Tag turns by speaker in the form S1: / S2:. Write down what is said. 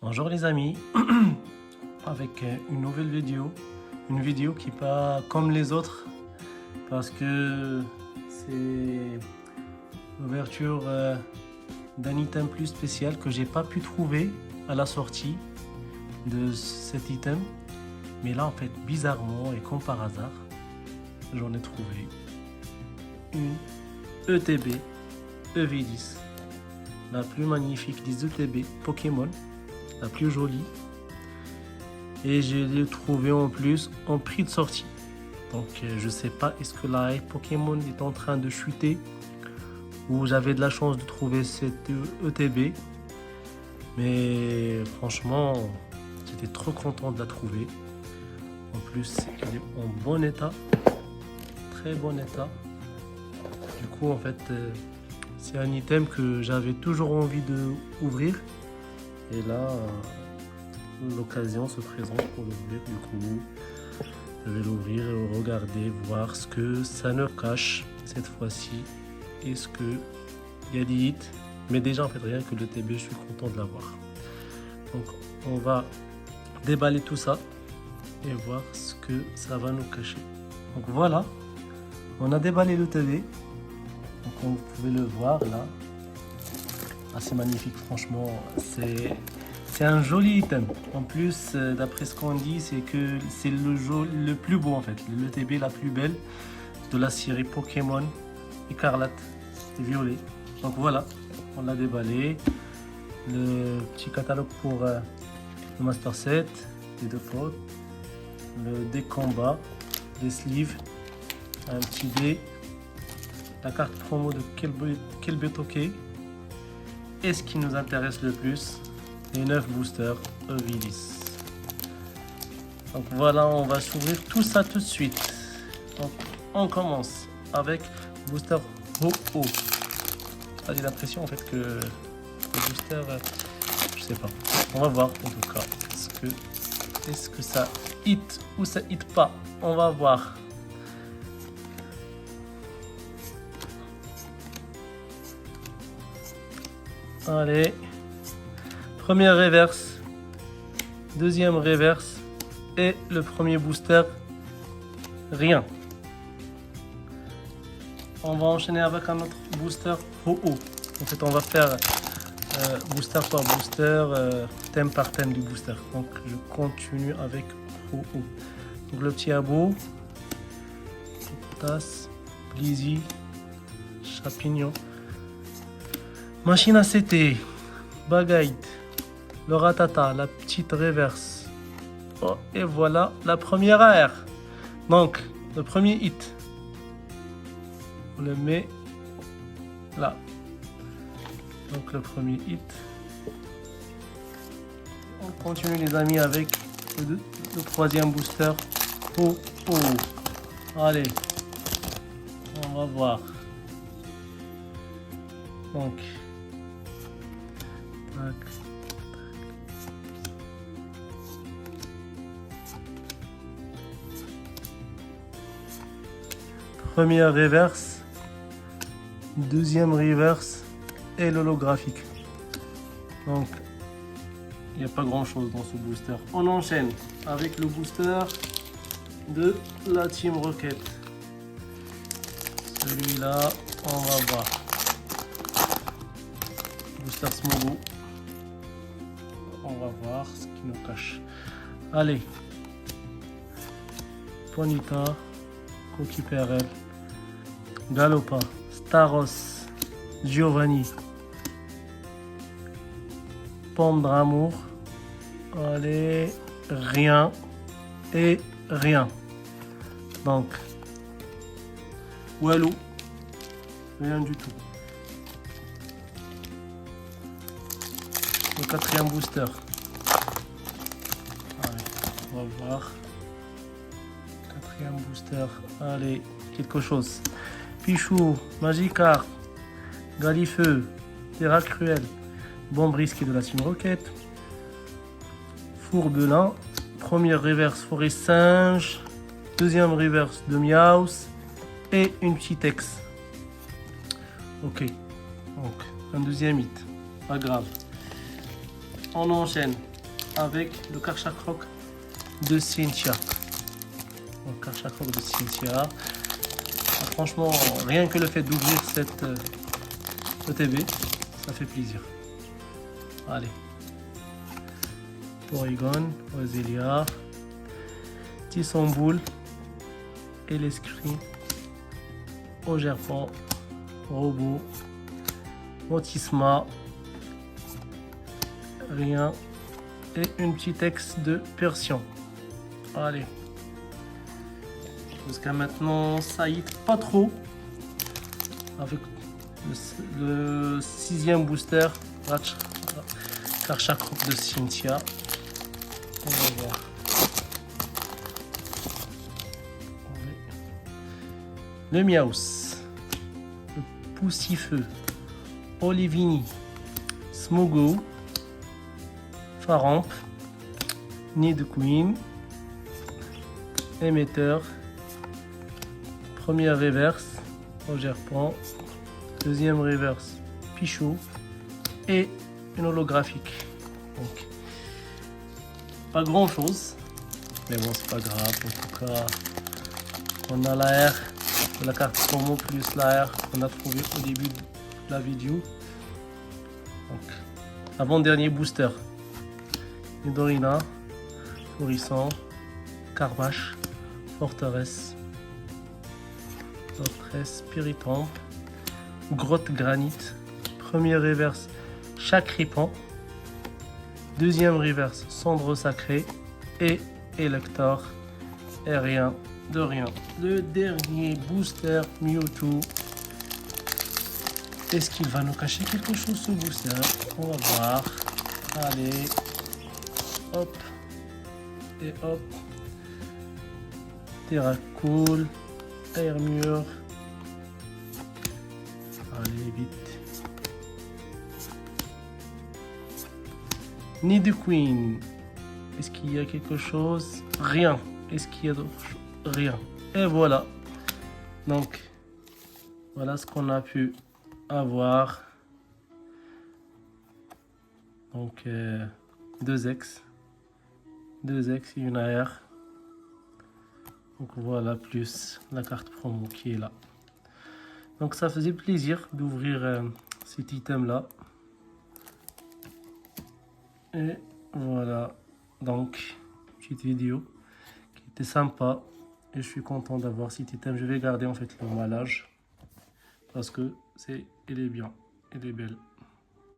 S1: Bonjour les amis, avec une nouvelle vidéo, une vidéo qui n'est pas comme les autres parce que c'est l'ouverture d'un item plus spécial que j'ai pas pu trouver à la sortie de cet item, mais là en fait bizarrement et comme par hasard j'en ai trouvé une ETB EV10, la plus magnifique des ETB Pokémon, la plus jolie, et je l'ai trouvé en plus en prix de sortie. Donc je sais pas, est-ce que la hype Pokémon est en train de chuter ou j'avais de la chance de trouver cette ETB, mais franchement j'étais trop content de la trouver. En plus elle est en bon état, très bon état. Du coup en fait c'est un item que j'avais toujours envie de ouvrir. Et là, l'occasion se présente pour l'ouvrir. Du coup, je vais l'ouvrir, regarder, voir ce que ça nous cache cette fois-ci. Est-ce qu'il y a des hits? Mais déjà, en fait, rien que le TB, je suis content de l'avoir. Donc, on va déballer tout ça et voir ce que ça va nous cacher. Donc voilà, on a déballé le TB. Donc, vous pouvez le voir là. Ah, c'est magnifique, franchement, c'est un joli item. En plus, d'après ce qu'on dit, c'est que c'est le plus beau en fait, le TB la plus belle de la série Pokémon écarlate et violet. Donc voilà, on l'a déballé. Le petit catalogue pour le Master Set, les deux potes, le deck combat, les sleeves, un petit dé, la carte promo de Kelbetoke. Et ce qui nous intéresse le plus, les 9 boosters EV10. Donc voilà, on va s'ouvrir tout ça tout de suite. Donc on commence avec booster Ho-Oh. J'ai l'impression en fait que le booster, je sais pas. On va voir en tout cas. Est-ce que ça hit ou ça hit pas? On va voir. Allez, première reverse, deuxième reverse et le premier booster, rien. On va enchaîner avec un autre booster Ho-Oh. En fait, on va faire booster par booster, thème par thème du booster. Donc, je continue avec Ho-Oh. Donc, le petit abo, tasse, Blizzy, champignon. Machine à CT, Bagite, le Ratata, la petite reverse. Oh, et voilà la première AR. Donc, le premier hit. On le met là. Donc, le premier hit. On continue, les amis, avec le troisième booster. Oh, oh. Allez, on va voir. Donc, tac, tac. Première reverse, deuxième reverse et l'holographique. Donc, il n'y a pas grand chose dans ce booster. On enchaîne avec le booster de la Team Rocket. Celui-là, on va voir. Booster Smogo. On va voir ce qui nous cache. Allez. Ponyta, Coquille PRL, Galopa, Staros, Giovanni, Pomme d'amour. Allez, rien et rien. Donc, Walou, rien du tout. Le quatrième booster. Allez, on va voir. Quatrième booster. Allez, quelque chose. Pichou, Magikarp, Galifeu, Terra Cruel, Bombrisque de la Team Rocket, Fourbelin, première reverse Forêt Singe, deuxième reverse de Miaus et une petite ex. Ok, donc un deuxième hit, pas grave. on enchaîne avec le Karcher Croc de Cynthia. Donc Karcher Croc de Cynthia. Franchement, rien que le fait d'ouvrir cette ETB, ça fait plaisir. Allez. Porygon, Roselia, Tissamboul, Elescrit, Ogerpon, Robot, Motisma, rien, et une petite ex de Persian. Allez. Jusqu'à maintenant, ça hit pas trop. Avec le 6e booster, Karcher Croc de Cynthia. On va voir. Le Miaus, le Poussifeu, Olivini, Smogo, Faramp, Nidoqueen, Émetteur, première reverse, Ogerpon, deuxième reverse, Pichot et une holographique. Donc, pas grand chose, mais bon, c'est pas grave. En tout cas, on a l'AR de la carte promo plus l'AR qu'on a trouvé au début de la vidéo. Donc, avant-dernier booster, Nidorina, Florissant, Carbache, Forteresse, Spiritomb, Grotte Granite, première reverse, Chakripan, deuxième reverse, Cendre Sacrée et Elector, et rien de rien. Le dernier booster Mewtwo. Est-ce qu'il va nous cacher quelque chose ce booster? On va voir. Allez, hop et hop. Terracool, Airmure. Allez, vite. Nidoqueen. Est-ce qu'il y a quelque chose? Rien. Est-ce qu'il y a d'autre chose? Rien. Et voilà. Donc, voilà ce qu'on a pu avoir. Donc, deux ex et une AR. Donc voilà, plus la carte promo qui est là. Donc ça faisait plaisir d'ouvrir cet item là. Et voilà, donc petite vidéo qui était sympa. Et je suis content d'avoir cet item. Je vais garder en fait l'emballage parce que elle est bien, elle est belle.